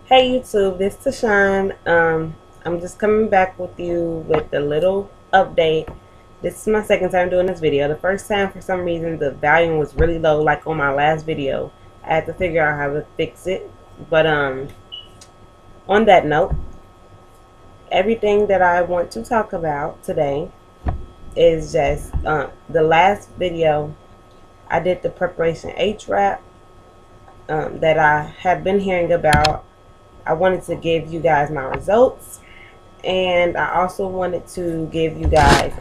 Hey YouTube, this is Tashawn. I'm just coming back with you with a little update. This is my second time doing this video. The first time, for some reason, the volume was really low, like on my last video. I had to figure out how to fix it. But on that note, everything that I want to talk about today is just the last video I did the preparation HRAP that I have been hearing about. I wanted to give you guys my results, and I also wanted to give you guys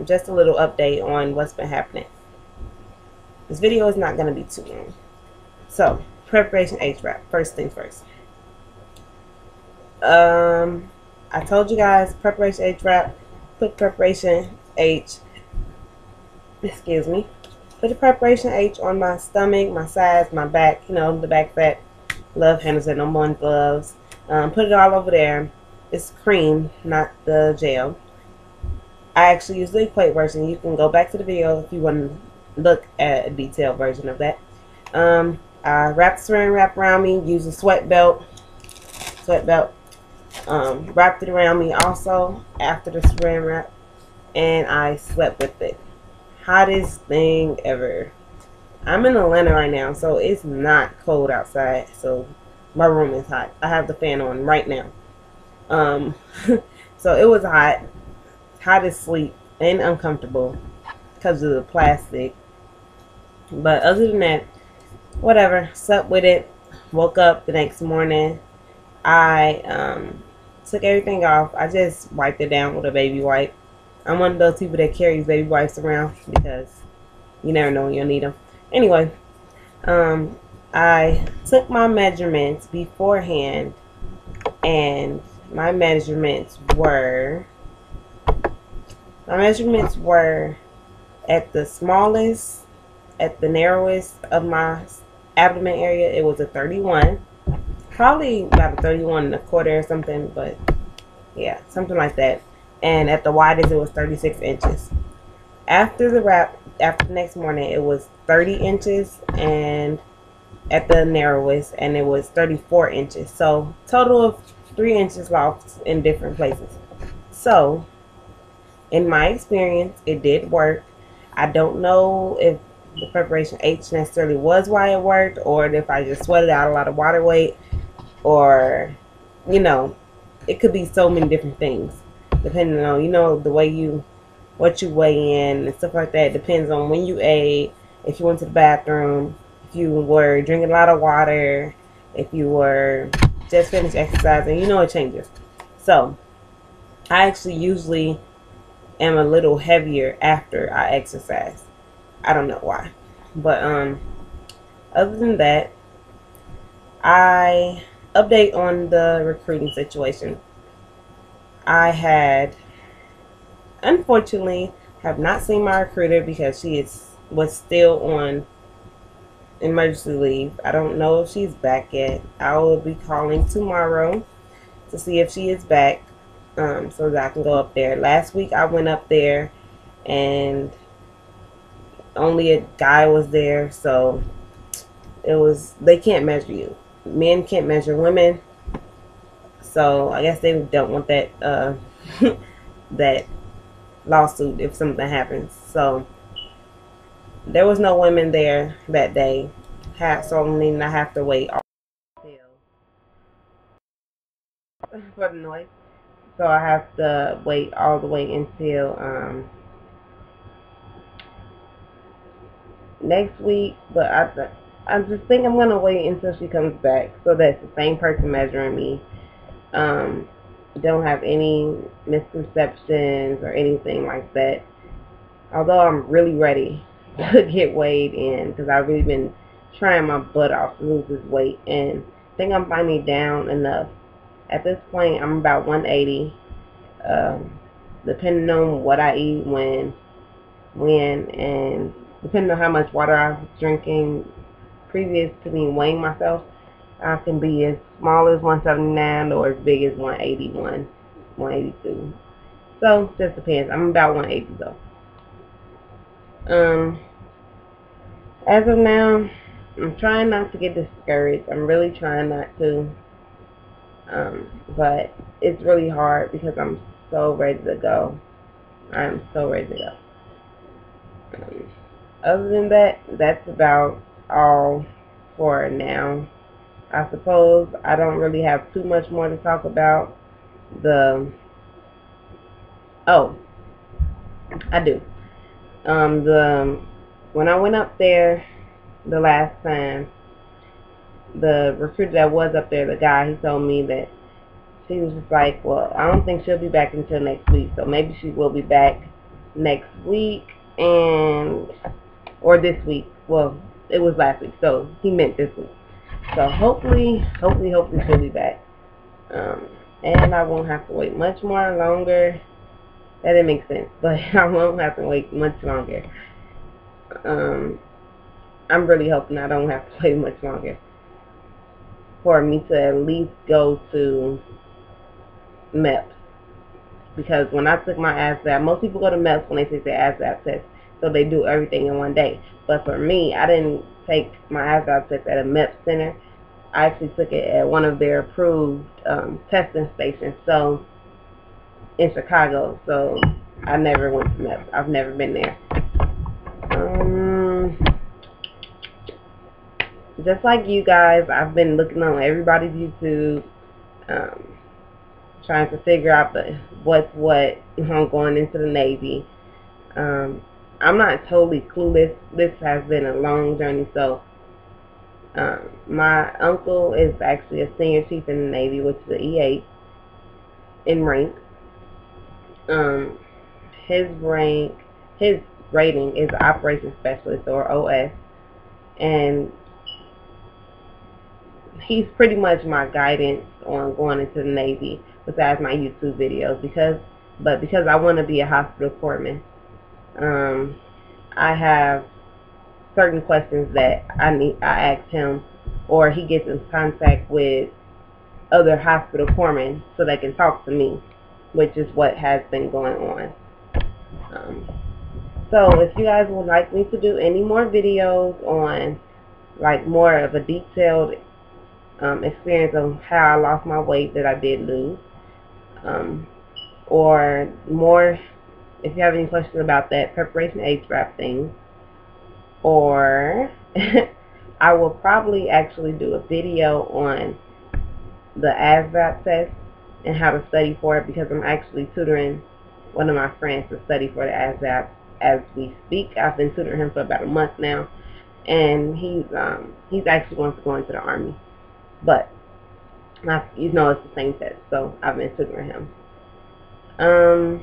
just a little update on what's been happening. This video is not going to be too long. So, preparation HRAP. First things first. I told you guys preparation HRAP. Put preparation H. Excuse me. Put the preparation H on my stomach, my sides, my back. You know, the back fat. Love handles and no more gloves. Put it all over there. It's cream, not the gel. I actually use the equate version. You can go back to the video if you want to look at a detailed version of that. I wrapped the saran wrap around me, used a sweat belt. Wrapped it around me also after the saran wrap, and I slept with it. Hottest thing ever. I'm in Atlanta right now, so it's not cold outside, so my room is hot. I have the fan on right now. So it was hot as sleep and uncomfortable because of the plastic. But other than that, whatever. Slept with it. Woke up the next morning. I took everything off. I just wiped it down with a baby wipe. I'm one of those people that carries baby wipes around because you never know when you'll need them. Anyway, I took my measurements beforehand, and my measurements were at the smallest, at the narrowest of my abdomen area. It was a 31, probably about a 31 and a quarter or something, but yeah, something like that. And at the widest, it was 36 inches. After the next morning, it was 30 inches, and at the narrowest, and it was 34 inches. So total of 3 inches lost in different places. So in my experience, it did work. I don't know if the preparation H necessarily was why it worked, or if I just sweated out a lot of water weight, or it could be so many different things depending on the way what you weigh in and stuff like that. It depends on when you ate, if you went to the bathroom, if you were drinking a lot of water, if you were just finished exercising. It changes. So I actually usually am a little heavier after I exercise. I don't know why, but other than that, I update on the recruiting situation. I unfortunately have not seen my recruiter because she was still on emergency leave. I don't know if she's back yet. I will be calling tomorrow to see if she is back, so that I can go up there. Last week I went up there and only a guy was there, so they can't measure you. Men can't measure women, so I guess they don't want that that lawsuit if something happens. So there was no women there that day, so I mean I have to wait for the noise. So I have to wait all the way until next week. But I just think I'm gonna wait until she comes back so that's the same person measuring me. Don't have any misconceptions or anything like that. Although I'm really ready to get weighed in because I've really been trying my butt off to lose this weight, and I think I'm finally down enough. At this point, I'm about 180, depending on what I eat, when, and depending on how much water I was drinking previous to me weighing myself. I can be as small as 179 or as big as 181, 182. So, just depends. I'm about 180 though. As of now, I'm trying not to get discouraged. I'm really trying not to. But it's really hard because I'm so ready to go. I'm so ready to go. Other than that, that's about all for now. I suppose I don't really have too much more to talk about. Oh, I do. When I went up there the last time, the recruiter that was up there, the guy, he told me that she was just like, well, I don't think she'll be back until next week, so maybe she will be back next week or this week. Well, it was last week, so he meant this week. So hopefully she'll be back. And I won't have to wait much more longer. That didn't make sense, but I won't have to wait much longer. I'm really hoping I don't have to wait much longer for me to at least go to MEPS. Because when I took my ASVAB, most people go to MEPS when they take their ASVAB test, so they do everything in one day. But for me, I didn't take my ASVAB test at a MEPS center. I actually took it at one of their approved testing stations, so in Chicago. So I never went to MEPS. I've never been there. Just like you guys, I've been looking on everybody's YouTube, trying to figure out what's what I'm going into the Navy. I'm not totally clueless. This has been a long journey. So my uncle is actually a senior chief in the Navy, which is the E8 in rank. His rating is Operations Specialist, or OS, and he's pretty much my guidance on going into the Navy, besides my YouTube videos, because I want to be a hospital corpsman. I have certain questions that I ask him, or he gets in contact with other hospital corpsmen so they can talk to me, which is what has been going on. So if you guys would like me to do any more videos on like more of a detailed experience of how I lost my weight that I did lose, or more, if you have any questions about that preparation HVAC thing, or I will probably actually do a video on the ASVAB test and how to study for it, because I'm actually tutoring one of my friends to study for the ASVAB as we speak. I've been tutoring him for about a month now, and he's actually going to go into the Army, but you know it's the same test, so I've been tutoring him. I'll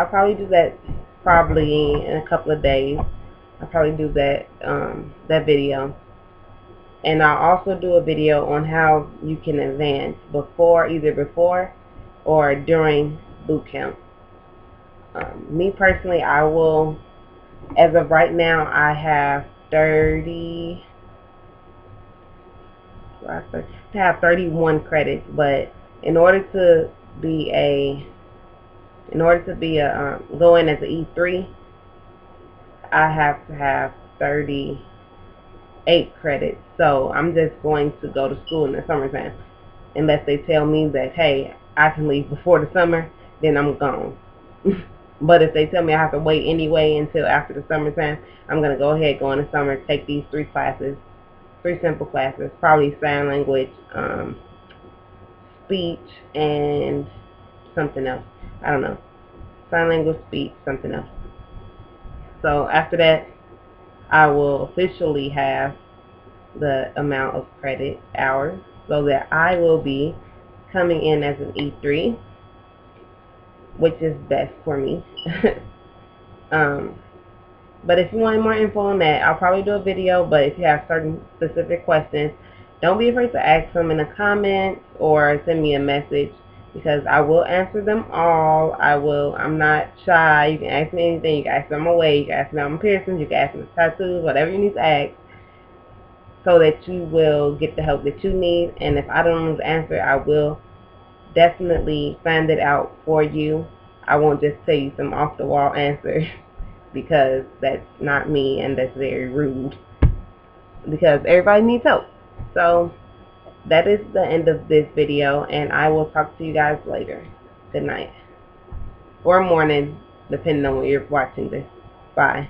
probably do that probably in a couple of days. I'll probably do that that video, and I'll also do a video on how you can advance either before or during boot camp. Me personally, I will, as of right now, I have 31 credits, but in order to go in as an E3, I have to have 38 credits. So I'm just going to go to school in the summertime, unless they tell me that, hey, I can leave before the summer, then I'm gone. But if they tell me I have to wait anyway until after the summertime, I'm going to go ahead, go in the summer, take these 3 simple classes, probably sign language, speech, and something else. I don't know. Sign language, speech, something else. So after that, I will officially have the amount of credit hours, so that I will be coming in as an E3, which is best for me. But if you want more info on that, I'll probably do a video. But if you have certain specific questions, don't be afraid to ask them in the comments or send me a message, because I will answer them all. I'm not shy. You can ask me anything. You can ask me about my weight. You can ask me about my piercings. You can ask me about tattoos. Whatever you need to ask, so that you will get the help that you need. And if I don't know the answer, I will definitely find it out for you. I won't just tell you some off the wall answer. because that's not me and that's very rude, because everybody needs help. So that is the end of this video, and I will talk to you guys later. Good night. Or morning, depending on when you're watching this. Bye.